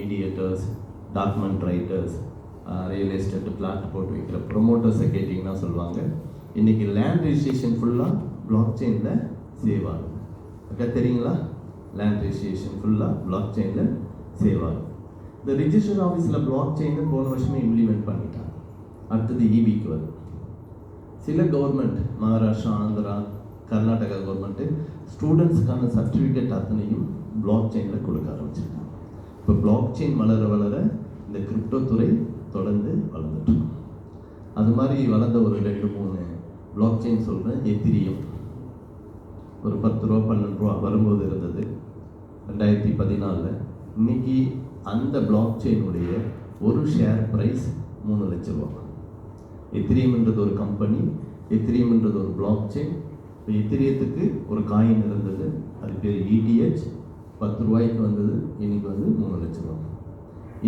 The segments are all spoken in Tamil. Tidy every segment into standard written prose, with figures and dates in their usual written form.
Mediators, document writers, real estate plot போட்டு வைக்கிற ப்ரொமோட்டர்ஸை கேட்டிங்கன்னா சொல்லுவாங்க இன்றைக்கி லேண்ட் ரெஜிஸ்ட்ரேஷன் ஃபுல்லாக பிளாக் செயினில் சேவ் ஆகும். அக்கா தெரியுங்களா? லேண்ட் ரெஜிஸ்ட்ரேஷன் ஃபுல்லாக பிளாக் செயினில் சேவ் ஆகும். இந்த ரிஜிஸ்டர் ஆஃபீஸில் பிளாக் செயினை போன வருஷமே இம்ப்ளிமெண்ட் பண்ணிட்டாங்க. அடுத்தது இபிக்கு வருது. சில கவர்மெண்ட் மகாராஷ்டிரா, ஆந்திரா, கர்நாடகா கவர்மெண்ட்டு ஸ்டூடெண்ட்ஸுக்கான சர்டிஃபிகேட் அத்தனையும் பிளாக் செயினில் கொடுக்க ஆரம்பிச்சிருக்காங்க. இப்போ பிளாக் செயின் வளர வளர இந்த கிரிப்டோ துறை தொடர்ந்து வளர்ந்துட்டு அது மாதிரி வளர்ந்த ஒரு 2-3 பிளாக் செயின் சொல்கிறேன். எத்திரியம் ஒரு 10 ரூபா 12 ரூபா வரும்போது இருந்தது 2014. இன்னைக்கு அந்த பிளாக் செயினுடைய ஒரு ஷேர் ப்ரைஸ் 3 லட்சம் ரூபா. எத்திரியம்ன்றது ஒரு கம்பெனி, எத்திரியம்ன்றது ஒரு பிளாக் செயின். இப்போ எத்திரியத்துக்கு ஒரு காயின் இருந்தது, அது பேர் ETH, 10 ரூபாய்க்கு வந்தது, இன்னைக்கு வந்து 3 லட்சம் ரூபா.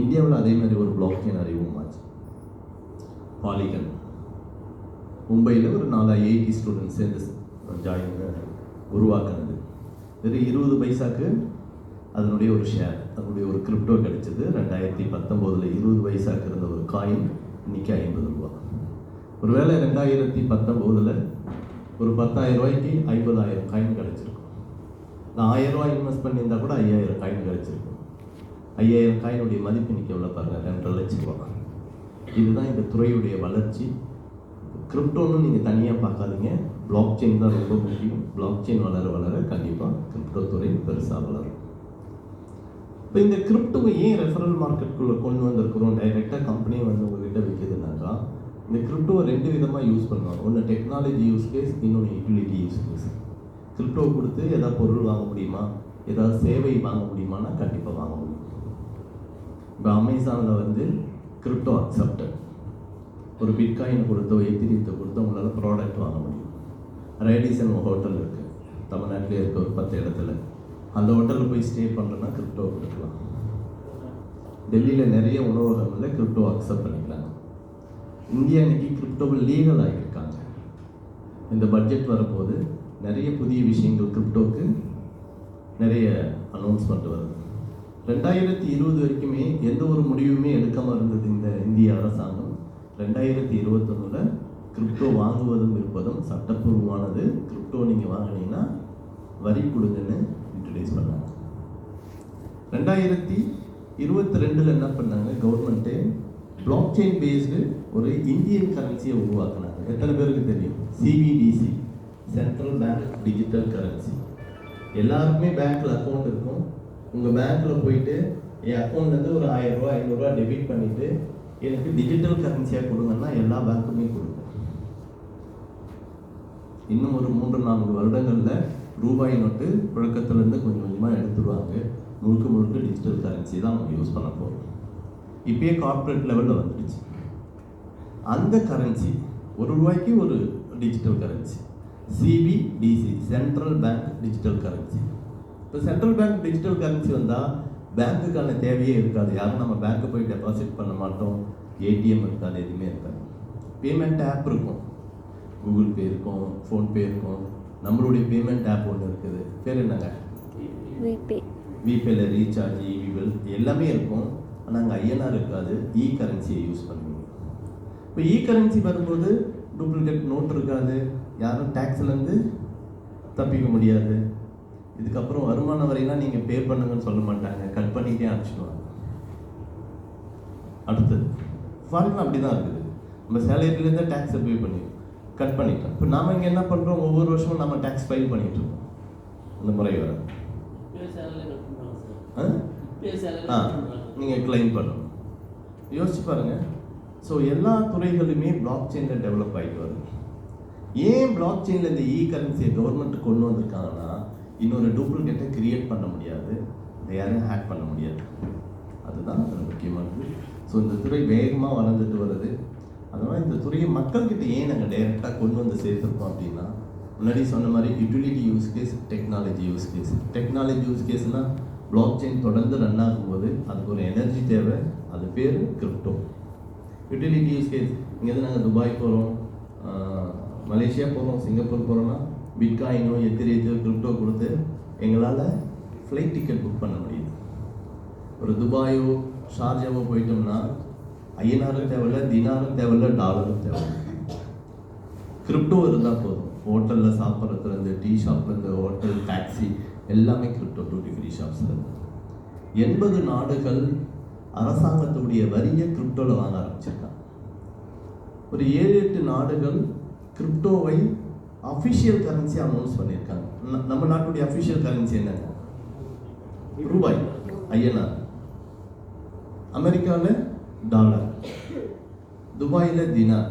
இந்தியாவில் அதே மாதிரி ஒரு பிளாக் செயின் அறிமுகமாச்சு, பாலிகன். மும்பையில் ஒரு 480 ஸ்டூடெண்ட்ஸ் சேர்ந்து உருவாக்குனது. வெறும் 20 பைசாக்கு அதனுடைய ஒரு ஷேர், அதனுடைய ஒரு கிரிப்டோ கிடைச்சது. 2019 20 பைசாக்கு இருந்த ஒரு காயின் இன்னைக்கு 50 ரூபா. ஒருவேளை 2019 ஒரு 10,000 ரூபாய்க்கு 50,000 காயின் கிடைச்சிருக்கும். நான் 1000 ரூபாய் இன்வெஸ்ட் பண்ணியிருந்தா கூட 5000 காயின் கிடைச்சிருக்கும். 5000 காயினுடைய மதிப்பு இன்னைக்கு எவ்வளோ பாருங்கள், 2.5 லட்சம் ரூபா. இதுதான் இந்த துறையுடைய வளர்ச்சி. கிரிப்டோன்னு நீங்கள் தனியாக பார்க்காதீங்க, பிளாக் செயின் தான் ரொம்ப முக்கியம். பிளாக் செயின் வளர வளர கண்டிப்பாக கிரிப்டோ துறை பெருசாக வளரும். இப்போ இந்த கிரிப்டோவை ஏன் ரெஃபரல் மார்க்கெட்டுக்குள்ளே கொண்டு வந்திருக்கிறோம்? டைரெக்டாக கம்பெனியை வந்து உங்கள்கிட்ட விற்கிதுனாக்கா இந்த கிரிப்டோவை 2 விதமாக யூஸ் பண்ணுவாங்க. ஒன்று டெக்னாலஜி யூஸ் கேஸ், இன்னொன்று யூட்டிலிட்டி யூஸ் கேஸ். கிரிப்டோ கொடுத்து ஏதாவது பொருள் வாங்க முடியுமா, ஏதாவது சேவை வாங்க முடியுமானா கண்டிப்பாக வாங்க முடியும். இப்போ அமேசானில் வந்து கிரிப்டோ அக்செப்டட், ஒரு பிட்காயின் கொடுத்தோ எத்திரியத்தை கொடுத்தோ உங்களால் ப்ராடக்ட் வாங்க முடியும். ரேடிசன் ஹோட்டல் இருக்குது தமிழ்நாட்டிலே இருக்க ஒரு 10 இடத்துல. அந்த ஹோட்டலில் போய் ஸ்டே பண்ணுறோன்னா கிரிப்டோ கொடுக்கலாம். டெல்லியில் நிறைய உணவகங்களில் கிரிப்டோ அக்செப்ட் பண்ணிக்கிறாங்க. இந்தியா இன்னைக்கு கிரிப்டோவில் லீகல் ஆகியிருக்காங்க. இந்த பட்ஜெட் வரும்போது நிறைய புதிய விஷயங்கள் கிரிப்டோவுக்கு நிறைய அனௌன்ஸ்மெண்ட் வருது. 2020 வரைக்குமே எந்த ஒரு முடிவுமே எடுக்காமல் இருந்தது இந்த இந்திய அரசாங்கம். 2021 கிரிப்டோ வாங்குவதும் விற்பதும் சட்டப்பூர்வமானது. கிரிப்டோ நீங்கள் வாங்கினீங்கன்னா வரி கொடுங்கன்னு இன்ட்ரடியூஸ் பண்ணாங்க. 2022 என்ன பண்ணாங்க, கவர்மெண்ட்டு பிளாக் செயின் பேஸ்டு ஒரு இந்தியன் கரன்சியை உருவாக்குனாங்க. எத்தனை பேருக்கு தெரியும்? CBDC, central bank digital currency. எல்லாருக்குமே பேங்க்கில் அக்கௌண்ட் இருக்கும். உங்கள் பேங்க்கில் போயிட்டு என் அக்கௌண்ட்லேருந்து ஒரு 1000 ரூபா 500 ரூபா டெபிட் பண்ணிவிட்டு எனக்கு டிஜிட்டல் கரன்சியாக கொடுங்கன்னா எல்லா பேங்க்குமே கொடுக்கும். இன்னும் ஒரு 3-4 வருடங்களில் ரூபாய் நோட்டு புழக்கத்திலேருந்து கொஞ்சம் கொஞ்சமாக எடுத்துருவாங்க. முழுக்க டிஜிட்டல் கரன்சி தான் அவங்க யூஸ் பண்ண போகிறோம். இப்போயே கார்ப்பரேட் லெவலில் வந்துடுச்சு. அந்த கரன்சி ₹1 ஒரு digital currency, CBDC, central bank digital currency. இப்போ சென்ட்ரல் பேங்க் டிஜிட்டல் கரன்சி வந்தால் பேங்க்குக்கான தேவையே இருக்காது. யாரும் நம்ம பேங்க்கு போய் டெபாசிட் பண்ண மாட்டோம், ஏடிஎம் இருக்காது, எதுவுமே இருக்காது. பேமெண்ட் ஆப் இருக்கும், கூகுள் பே இருக்கும், ஃபோன்பே இருக்கும். நம்மளுடைய பேமெண்ட் ஆப் ஒன்று இருக்குது, பேர் என்னங்க? விபேல ரீசார்ஜ், இபிபில் எல்லாமே இருக்கும். ஆனால் அங்கே ஐஎன்ஆர் இருக்காது, கரன்சியை யூஸ் பண்ணுவீங்க. இப்போ கரன்சி வரும்போது டூப்ளிகேட் நோட் இருக்காது, யாரும் டேக்ஸ்லேருந்து தப்பிக்க முடியாது. இதுக்கப்புறம் வருமான வரைலாம் நீங்கள் பே பண்ணுங்கன்னு சொல்ல மாட்டாங்க, கட் பண்ணிட்டே அனுப்பிச்சிடுவாங்க. அடுத்தது ஃபாரின் அப்படி தான் இருக்குது. நம்ம சேலரியிலேருந்து டேக்ஸை பே பண்ணி கட் பண்ணிட்டோம். இப்போ நாம் இங்கே என்ன பண்ணுறோம், ஒவ்வொரு வருஷமும் நம்ம டேக்ஸ் ஃபைல் பண்ணிட்டு இருக்கோம். அந்த முறை வர நீங்கள் கிளைம் பண்ணணும். யோசிச்சு பாருங்கள். ஸோ எல்லா துறைகளுமே பிளாக் செயினில் டெவலப் ஆகிட்டு வருது. ஏன் பிளாக் செயினில் இந்த கரன்சியை கவர்மெண்ட் கொண்டு வந்திருக்காங்கன்னா, இன்னொரு டூப்ளிகேட்டை கிரியேட் பண்ண முடியாது, யாரையும் ஹேக் பண்ண முடியாது. அதுதான் அது முக்கியமானது. ஸோ இந்த துறை வேகமாக வளர்ந்துட்டு வருது. அதனால் இந்த துறையை மக்கள்கிட்ட ஏன் நாங்கள் டைரெக்டாக கொண்டு வந்து சேர்த்துருக்கோம் அப்படின்னா, முன்னாடி சொன்ன மாதிரி utility use case, technology use case. Technology use கேஸ்னால் பிளாக் செயின் தொடர்ந்து ரன் ஆகும்போது அதுக்கு ஒரு எனர்ஜி தேவை, அது பேர் கிரிப்டோ. யூட்டிலிட்டி யூஸ் கேஸ், இங்கேருந்து நாங்கள் துபாய் போகிறோம், மலேசியா போகிறோம், சிங்கப்பூர் போகிறோன்னா பிட்காயினோ எத்திரியோ கிரிப்டோ கொடுத்து எங்களால் ஃப்ளைட் டிக்கெட் புக் பண்ண முடியுது. ஒரு துபாயோ ஷார்ஜாவோ போயிட்டோம்னா ஐஎன்ஆரும் தேவையில்ல, தினாரும் தேவையில்ல, டாலரும் தேவையில்ல. கிரிப்டோ இருந்தால் போதும். ஹோட்டலில் சாப்பிட்றதுலேருந்து, டீ ஷாப்லேருந்து, ஹோட்டல், டாக்ஸி எல்லாமே கிரிப்டோ டியூட்டி ஃப்ரீ ஷாப்ஸில். 80 நாடுகள் அரசாங்கத்துடைய வரியை கிரிப்டோவில் வாங்க ஆரம்பிச்சிருக்காங்க. ஒரு 7-8 நாடுகள் கிரிப்டோவை அஃபிஷியல் கரன்சி அனௌன்ஸ் பண்ணியிருக்காங்க. நம்ம நாட்டுடைய அஃபிஷியல் கரன்சி என்னங்க? ரூபாய், ஐஎன்ஆர். அமெரிக்காவில் டாலர், துபாயில் தினார்,